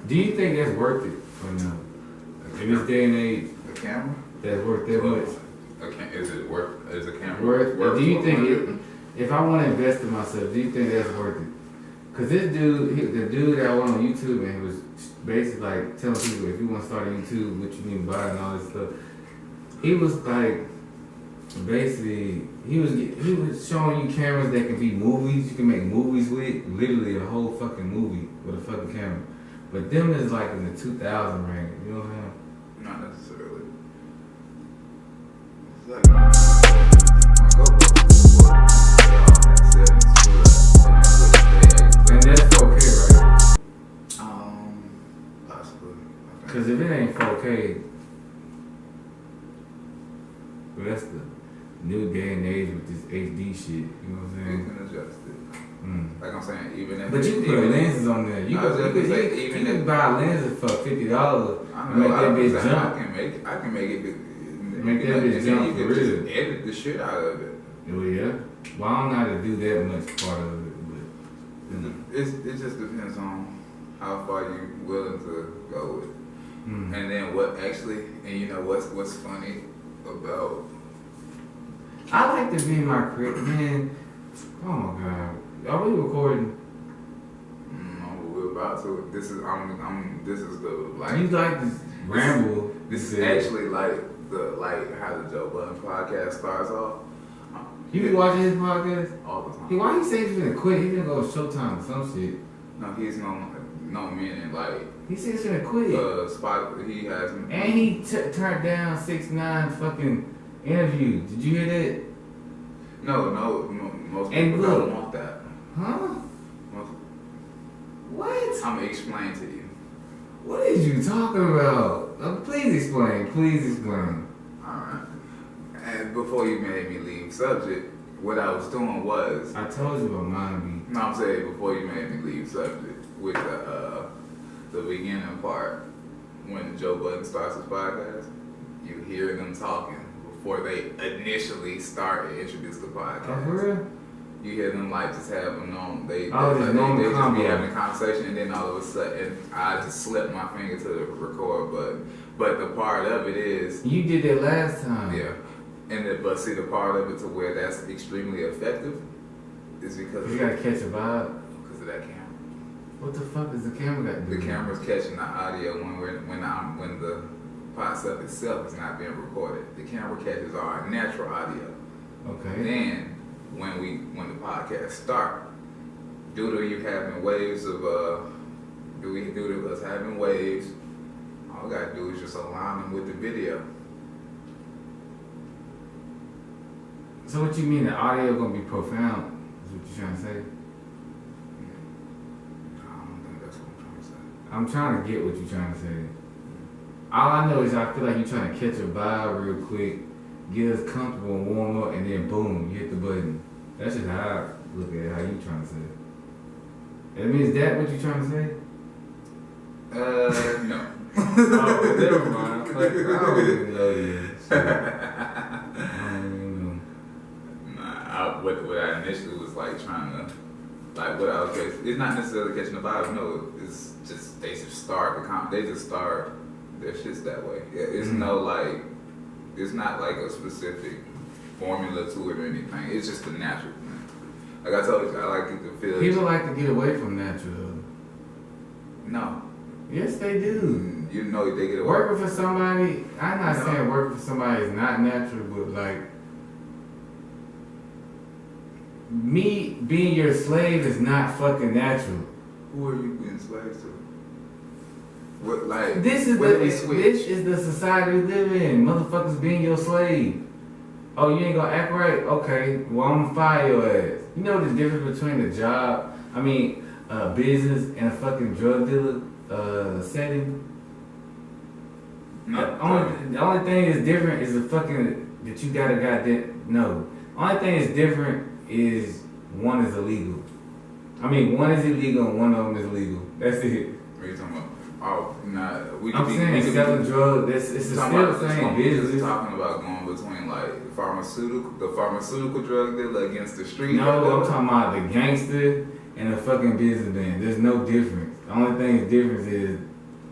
Do you think that's worth it or no? In this day and age, the camera that's worth that much. Is it worth? Is a camera worth? Do you think if I want to invest in myself, do you think that's worth it? Cause this dude, the dude that I went on YouTube and he was basically like telling people if you want to start a YouTube, what you need to buy and all this stuff. He was like, basically, he was showing you cameras that can be movies. You can make movies with, literally a whole fucking movie with a fucking camera. But them is like in the 2000 range. You know what I'm saying? Not necessarily. It's like my and that's 4K, right? Possibly. Cause if it ain't 4K, well, that's the new day and age with this HD shit. You know what I'm saying? You can adjust it. Like I'm saying, even if but you can put lenses on there. You can buy lenses for $50. I make that bitch jump. I can make it. Make that bitch jump for real. Just edit the shit out of it. Oh yeah. Well, I don't know how to do that much part of it, but it just depends on how far you're willing to go with, and then what actually, and you know what's funny about. I like to be in my crib, man. Oh my god. Are we recording? No, we're about to. This is This is the like. You like to ramble. This is actually like how the Joe Budden podcast starts off. You be watching his podcast all the time. Hey, why he say he's gonna quit? He's gonna go to Showtime or some shit. No, he's no meaning like. He said he's gonna quit. Spot he has. And he turned down 6ix9ine fucking interview. Did you hear that? No, most people don't want that. Huh? What? I'm gonna explain to you. What is you talking about? Please explain. Please explain. Alright. And before you made me leave subject, what I was doing was... I told you about mine. No, I'm saying before you made me leave subject, with the beginning part, when Joe Budden starts his podcast, you hear them talking before they initially start and introduce the podcast. Oh, for real? You hear them like just having them, they just be having a conversation, and then all of a sudden I just slipped my finger to the record button. But the part of it is you did that last time. Yeah, but see the part of it to where that's extremely effective is because you gotta catch a vibe because of that camera. What the fuck is the camera got to do? The camera's catching the audio when the pod stuff itself is not being recorded. The camera catches our natural audio. Okay. Then when the podcast start, due to you having waves of due to us having waves, all we gotta do is just align them with the video. So what you mean the audio gonna be profound? Is what you trying to say? I don't think that's what I'm trying to say. I'm trying to get what you're trying to say. All I know is I feel like you're trying to catch a vibe real quick, get us comfortable and warm up, and then boom, you hit the button. That's just how I look at it, how you trying to say it. I mean, is that what you're trying to say? No. Oh, never mind. Like, I don't even know yet. So, I don't even know. Nah, what I initially was like trying to, like what I was catching, it's not necessarily catching the vibe, no, it's just, they just start their shits that way. Yeah, it's no like, it's not like a specific formula to it or anything. It's just a natural thing. Like I told you, I like it to feel. People like to get away from natural. No. Yes, they do. You know they get away. Working for somebody, I'm not saying working for somebody is not natural, but like, me being your slave is not fucking natural. Who are you being slaves to? What, like, this is the society we live in. Motherfuckers being your slave. Oh, you ain't gonna act right? Okay, well I'm gonna fire your ass. You know the difference between a job, business and a fucking drug dealer setting? No. The only thing that's different is the fucking, that you gotta no. Only thing that's different is one is illegal. One is illegal and one of them is legal. That's it. What are you talking about? Oh, nah. I'm saying selling drugs. It's still the same business. We're talking about going between like the pharmaceutical drug dealer against the street. No, I'm talking about the gangster and the fucking businessman. There's no difference. The only thing that's different is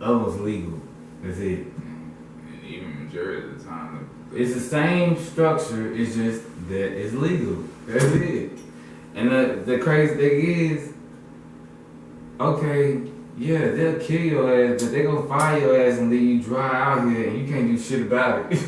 other one's legal. That's it. And even majority of the time, It's the same structure. It's just that it's legal. That's it. And the crazy thing is, okay, yeah, they'll kill your ass, but they gonna fire your ass and leave you dry out here, and you can't do shit about it.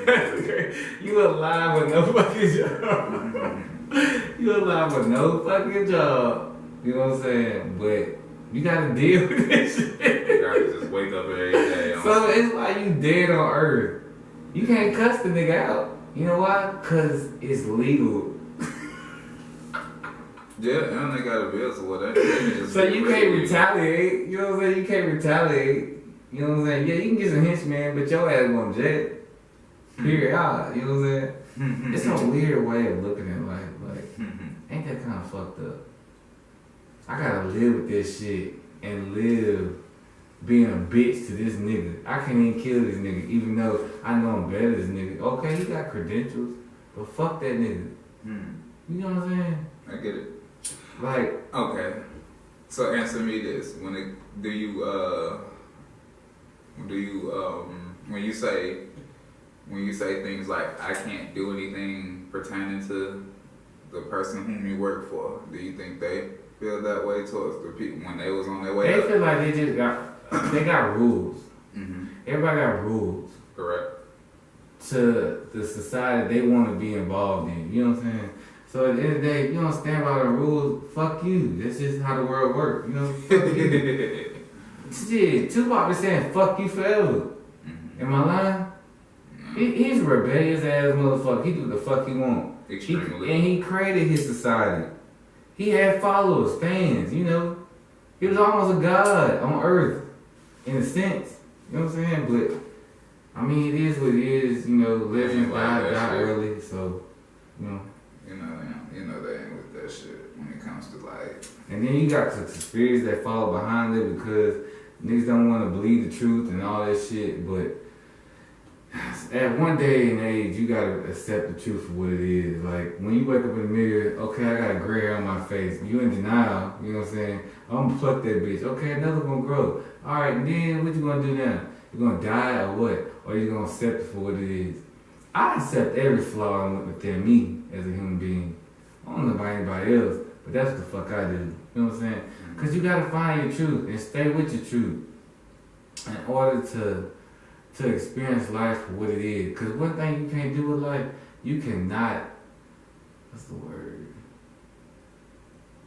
That's crazy. You alive with no fucking job. You alive with no fucking job. You know what I'm saying? But you gotta deal with this shit. you gotta just wake up every day. So it's like you dead on earth. You can't cuss the nigga out. You know why? Cause it's legal. Yeah, and they got a bill, so whatever. So you can't retaliate. You know what I'm saying? You can't retaliate. You know what I'm saying? Yeah, you can get some henchmen, but your ass going to jail. Period. You know what I'm saying? It's a weird way of looking at life. Like, ain't that kind of fucked up? I gotta live with this shit and live being a bitch to this nigga. I can't even kill this nigga, even though I know I'm better than this nigga. Okay, he got credentials, but fuck that nigga. You know what I'm saying? I get it. Like, okay. So answer me this: when you say things like I can't do anything pertaining to the person whom you work for, do you think they feel that way towards the people when they was on their way they up? feel like they got rules. Everybody got rules. Correct. To the society they want to be involved in. You know what I'm saying? So at the end of the day, if you don't stand by the rules, fuck you. That's just how the world works. You know? Fuck you. Shit, Tupac was saying fuck you forever. Am I lying? He's a rebellious ass motherfucker. He do the fuck he want. Extremely. And he created his society. He had followers, fans, you know. He was almost a god on earth, in a sense. You know what I'm saying? But, I mean, it is what it is. You know, legends die early, so, you know. You know they ain't with that shit when it comes to like. And then you got the conspiracies that follow behind it because niggas don't want to believe the truth and all that shit. But at one day and age, you gotta accept the truth for what it is. Like when you wake up in the mirror, okay, I got a gray hair on my face. You in denial, you know what I'm saying? I'm gonna pluck that bitch. Okay, another gonna grow. All right, and then what you gonna do now? You gonna die or what? Or you gonna accept it for what it is? I accept every flaw within me as a human being. I don't know about anybody else, but that's what the fuck I do. You know what I'm saying? Because you got to find your truth and stay with your truth in order to experience life for what it is. Because one thing you can't do with life, you cannot, what's the word?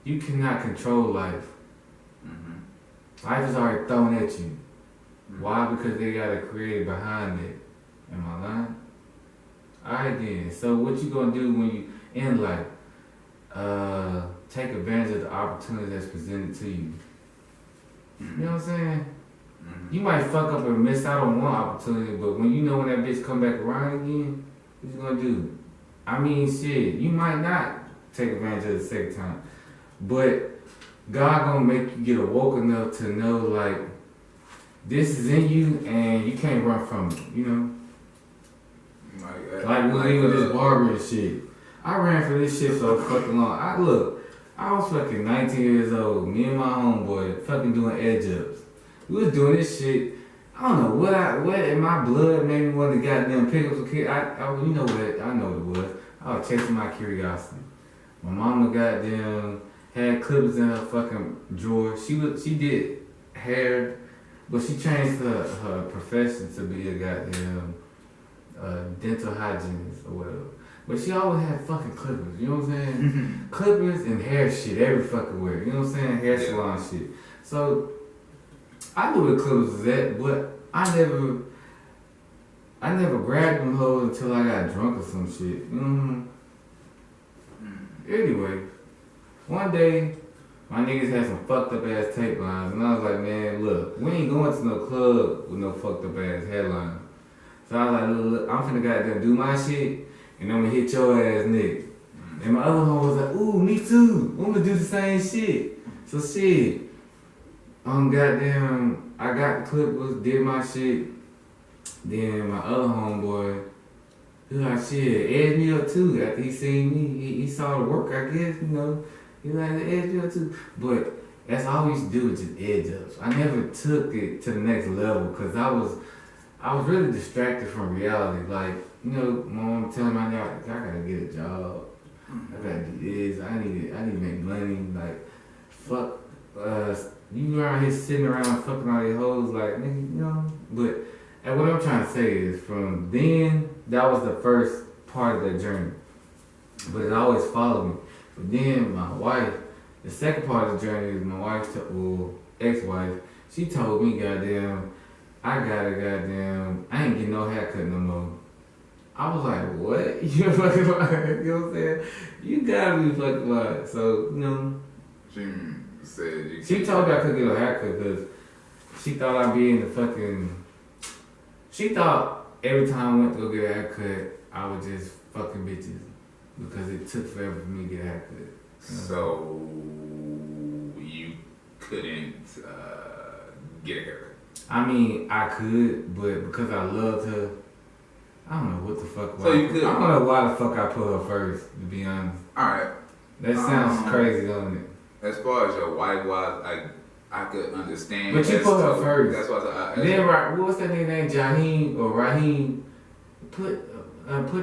You cannot control life. Life is already thrown at you. Why? Because they got a creator behind it. Am I lying? Alright then, so what you gonna do when you in life? Take advantage of the opportunity that's presented to you. You know what I'm saying? You might fuck up and miss out on one opportunity, but when you know when that bitch come back around again, what you gonna do? I mean, shit, you might not take advantage of it the second time, but God gonna make you get awoke enough to know, like, this is in you and you can't run from it, you know? Like when we with this barber and shit. I ran for this shit so fucking long. I was fucking 19 years old. Me and my homeboy fucking doing edge ups. We was doing this shit. I don't know what in my blood made me want to goddamn pick up some kid. You know what? I know what it was. I was chasing my curiosity. My mama goddamn had clippers in her fucking drawer. She did hair, but she changed her profession to be a goddamn dental hygienist or whatever. But she always had fucking clippers, you know what I'm saying? Clippers and hair shit every fucking where, you know what I'm saying? Hair salon shit. So, I knew where the clippers was at, but I never grabbed them hoes until I got drunk or some shit. Anyway, one day, my niggas had some fucked up ass tape lines, and I was like, man, look, we ain't going to no club with no fucked up ass headlines. So I was like, look, I'm finna goddamn do my shit, and I'm gonna hit your ass nigga. And my other homie was like, ooh, me too. I'm gonna do the same shit. So shit, goddamn, I got the clippers, did my shit. Then my other homeboy, he was like, shit, edge me up too. After he seen me, he saw the work, I guess, you know. He like, edge me up too. But That's all we used to do was just edge ups. I never took it to the next level because I was really distracted from reality. Like, you know, my mom telling me, I gotta get a job. I gotta do this. I need to make money. Like, fuck, you around here sitting around fucking all these hoes, like, nigga, you know? But, and what I'm trying to say is, from then, that was the first part of that journey. But it always followed me. But then, my wife, the second part of the journey is my wife's, ex-wife, she told me, goddamn, I ain't getting no haircut no more. I was like, what? You fucking lying? You know what I'm saying? You gotta be fucking lying. So, you know. She told me I couldn't get a haircut because she thought I'd be in the fucking. She thought every time I went to go get a haircut, I would just fucking bitches because it took forever for me to get a haircut. You know? So you couldn't get a haircut? I mean, I could, but because I loved her, I don't know what the fuck. So you could? I don't know why the fuck I put her first, to be honest. Alright. That sounds crazy, don't it? As far as your wife was, I could understand. But you put her first. That's why then, what's that nigga named? Jaheem or Raheem? Put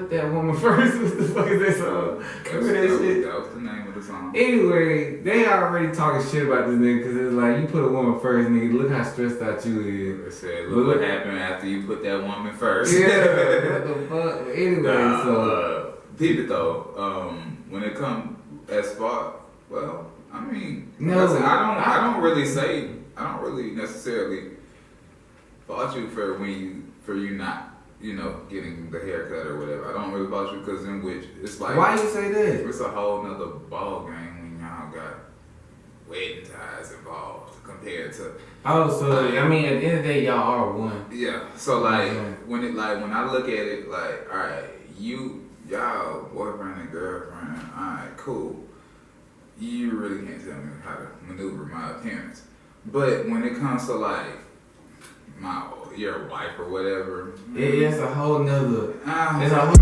that woman first. What the fuck is that song? Remember that shit? That was the name of the song. Anyway, they already talking shit about this nigga because it's like, you put a woman first, nigga. Look how stressed out you is. They said, look what happened after you put that woman first. Yeah, what the fuck? Anyway, so. Peep it though. When it comes as far, well, I mean, no, I don't really necessarily fault you for you not, you know, getting the haircut or whatever. I don't really fault you because in which it's like, why you say that? It's a whole nother ball game when y'all got wedding ties involved compared to. Oh, so I mean, at the end of the day, y'all are one. Yeah. So like when I look at it, like, all right, y'all boyfriend and girlfriend, all right, cool. You really can't tell me how to maneuver my appearance. But when it comes to like your wife or whatever, it's a whole nother. It's a whole